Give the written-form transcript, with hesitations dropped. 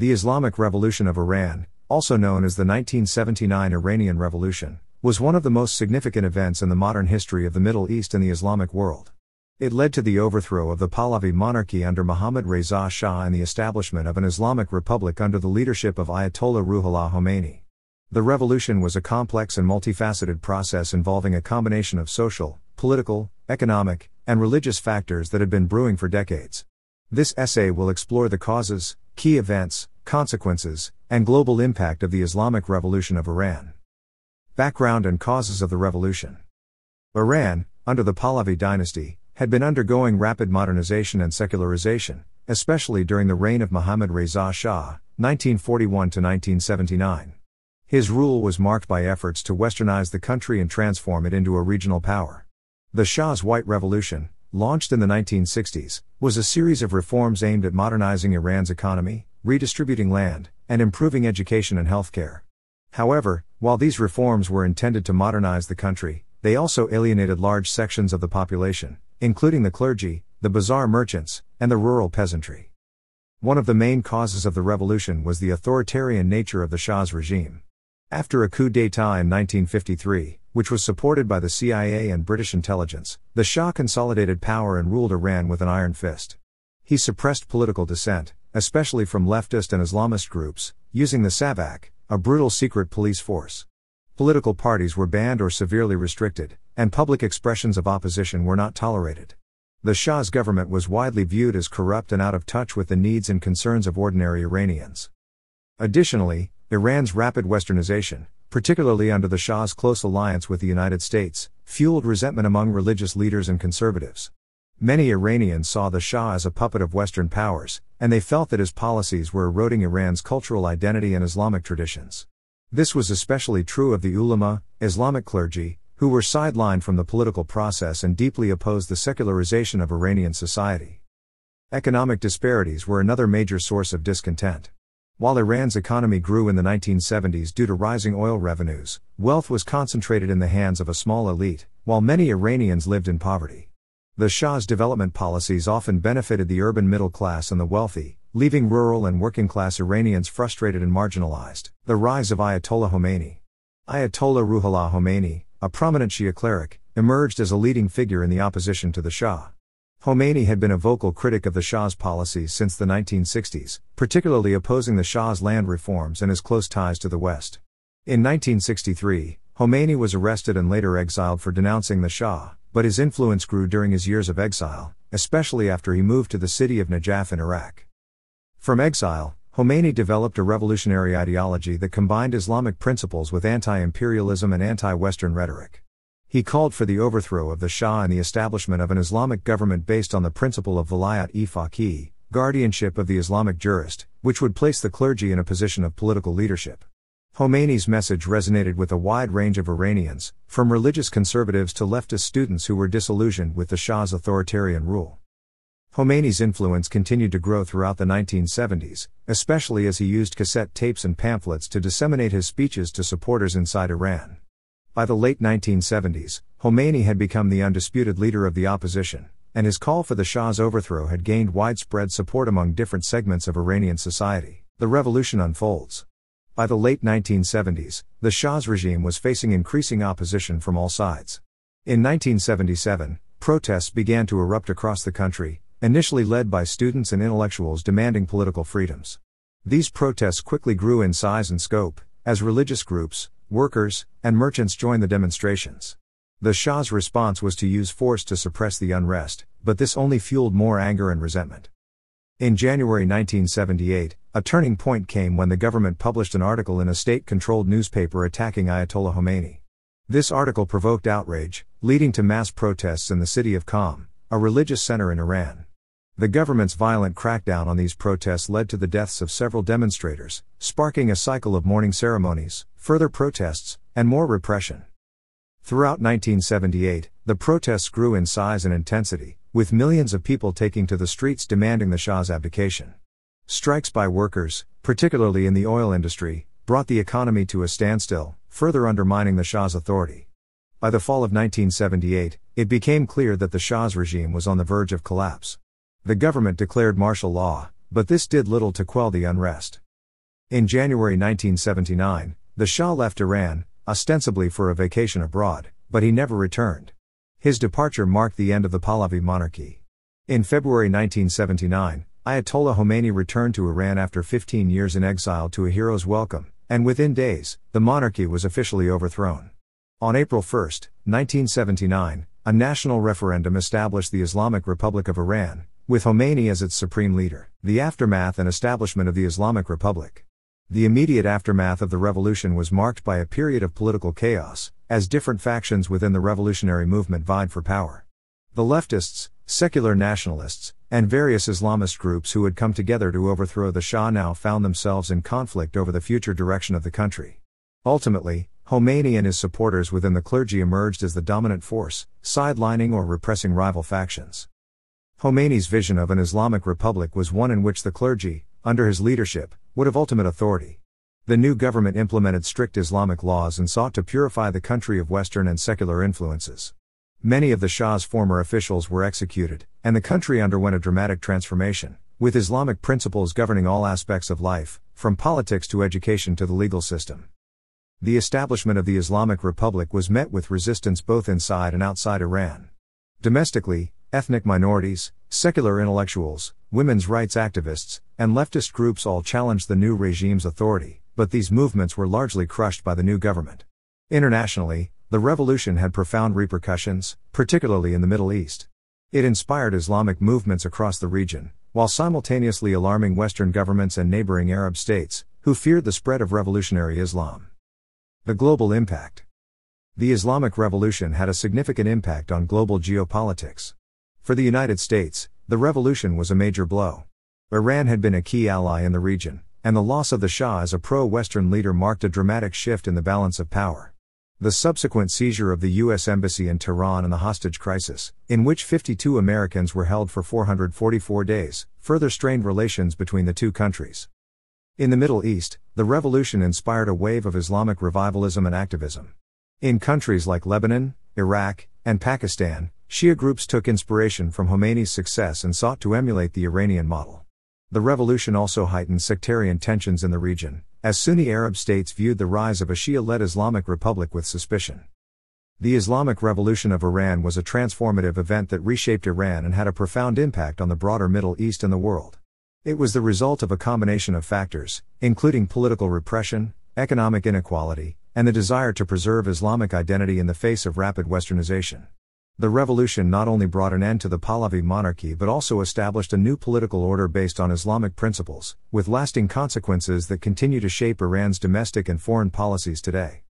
The Islamic Revolution of Iran, also known as the 1979 Iranian Revolution, was one of the most significant events in the modern history of the Middle East and the Islamic world. It led to the overthrow of the Pahlavi monarchy under Mohammad Reza Shah and the establishment of an Islamic republic under the leadership of Ayatollah Ruhollah Khomeini. The revolution was a complex and multifaceted process involving a combination of social, political, economic, and religious factors that had been brewing for decades. This essay will explore the causes, key events, consequences, and global impact of the Islamic Revolution of Iran. Background and causes of the revolution. Iran, under the Pahlavi dynasty, had been undergoing rapid modernization and secularization, especially during the reign of Mohammad Reza Shah, 1941 to 1979. His rule was marked by efforts to westernize the country and transform it into a regional power. The Shah's White Revolution, launched in the 1960s, was a series of reforms aimed at modernizing Iran's economy, redistributing land, and improving education and healthcare. However, while these reforms were intended to modernize the country, they also alienated large sections of the population, including the clergy, the bazaar merchants, and the rural peasantry. One of the main causes of the revolution was the authoritarian nature of the Shah's regime. After a coup d'état in 1953, which was supported by the CIA and British intelligence, the Shah consolidated power and ruled Iran with an iron fist. He suppressed political dissent, especially from leftist and Islamist groups, using the Savak, a brutal secret police force. Political parties were banned or severely restricted, and public expressions of opposition were not tolerated. The Shah's government was widely viewed as corrupt and out of touch with the needs and concerns of ordinary Iranians. Additionally, Iran's rapid westernization, particularly under the Shah's close alliance with the United States, fueled resentment among religious leaders and conservatives. Many Iranians saw the Shah as a puppet of Western powers, and they felt that his policies were eroding Iran's cultural identity and Islamic traditions. This was especially true of the ulama, Islamic clergy, who were sidelined from the political process and deeply opposed the secularization of Iranian society. Economic disparities were another major source of discontent. While Iran's economy grew in the 1970s due to rising oil revenues, wealth was concentrated in the hands of a small elite, while many Iranians lived in poverty. The Shah's development policies often benefited the urban middle class and the wealthy, leaving rural and working-class Iranians frustrated and marginalized. The rise of Ayatollah Khomeini. Ayatollah Ruhollah Khomeini, a prominent Shia cleric, emerged as a leading figure in the opposition to the Shah. Khomeini had been a vocal critic of the Shah's policies since the 1960s, particularly opposing the Shah's land reforms and his close ties to the West. In 1963, Khomeini was arrested and later exiled for denouncing the Shah, but his influence grew during his years of exile, especially after he moved to the city of Najaf in Iraq. From exile, Khomeini developed a revolutionary ideology that combined Islamic principles with anti-imperialism and anti-Western rhetoric. He called for the overthrow of the Shah and the establishment of an Islamic government based on the principle of Vilayat-e-Faqih, guardianship of the Islamic jurist, which would place the clergy in a position of political leadership. Khomeini's message resonated with a wide range of Iranians, from religious conservatives to leftist students who were disillusioned with the Shah's authoritarian rule. Khomeini's influence continued to grow throughout the 1970s, especially as he used cassette tapes and pamphlets to disseminate his speeches to supporters inside Iran. By the late 1970s, Khomeini had become the undisputed leader of the opposition, and his call for the Shah's overthrow had gained widespread support among different segments of Iranian society. The revolution unfolds. By the late 1970s, the Shah's regime was facing increasing opposition from all sides. In 1977, protests began to erupt across the country, initially led by students and intellectuals demanding political freedoms. These protests quickly grew in size and scope, as religious groups, workers, and merchants joined the demonstrations. The Shah's response was to use force to suppress the unrest, but this only fueled more anger and resentment. In January 1978, a turning point came when the government published an article in a state-controlled newspaper attacking Ayatollah Khomeini. This article provoked outrage, leading to mass protests in the city of Qom, a religious center in Iran. The government's violent crackdown on these protests led to the deaths of several demonstrators, sparking a cycle of mourning ceremonies, further protests, and more repression. Throughout 1978, the protests grew in size and intensity, with millions of people taking to the streets demanding the Shah's abdication. Strikes by workers, particularly in the oil industry, brought the economy to a standstill, further undermining the Shah's authority. By the fall of 1978, it became clear that the Shah's regime was on the verge of collapse. The government declared martial law, but this did little to quell the unrest. In January 1979, the Shah left Iran, ostensibly for a vacation abroad, but he never returned. His departure marked the end of the Pahlavi monarchy. In February 1979, Ayatollah Khomeini returned to Iran after 15 years in exile to a hero's welcome, and within days, the monarchy was officially overthrown. On April 1, 1979, a national referendum established the Islamic Republic of Iran, with Khomeini as its supreme leader. The aftermath and establishment of the Islamic Republic. The immediate aftermath of the revolution was marked by a period of political chaos, as different factions within the revolutionary movement vied for power. The leftists, secular nationalists, and various Islamist groups who had come together to overthrow the Shah now found themselves in conflict over the future direction of the country. Ultimately, Khomeini and his supporters within the clergy emerged as the dominant force, sidelining or repressing rival factions. Khomeini's vision of an Islamic Republic was one in which the clergy, under his leadership, would have ultimate authority. The new government implemented strict Islamic laws and sought to purify the country of Western and secular influences. Many of the Shah's former officials were executed, and the country underwent a dramatic transformation, with Islamic principles governing all aspects of life, from politics to education to the legal system. The establishment of the Islamic Republic was met with resistance both inside and outside Iran. Domestically, ethnic minorities, secular intellectuals, women's rights activists, and leftist groups all challenged the new regime's authority, but these movements were largely crushed by the new government. Internationally, the revolution had profound repercussions, particularly in the Middle East. It inspired Islamic movements across the region, while simultaneously alarming Western governments and neighboring Arab states, who feared the spread of revolutionary Islam. The global impact. The Islamic Revolution had a significant impact on global geopolitics. For the United States, the revolution was a major blow. Iran had been a key ally in the region, and the loss of the Shah as a pro-Western leader marked a dramatic shift in the balance of power. The subsequent seizure of the U.S. Embassy in Tehran and the hostage crisis, in which 52 Americans were held for 444 days, further strained relations between the two countries. In the Middle East, the revolution inspired a wave of Islamic revivalism and activism. In countries like Lebanon, Iraq, and Pakistan, Shia groups took inspiration from Khomeini's success and sought to emulate the Iranian model. The revolution also heightened sectarian tensions in the region, as Sunni Arab states viewed the rise of a Shia-led Islamic Republic with suspicion. The Islamic Revolution of Iran was a transformative event that reshaped Iran and had a profound impact on the broader Middle East and the world. It was the result of a combination of factors, including political repression, economic inequality, and the desire to preserve Islamic identity in the face of rapid westernization. The revolution not only brought an end to the Pahlavi monarchy but also established a new political order based on Islamic principles, with lasting consequences that continue to shape Iran's domestic and foreign policies today.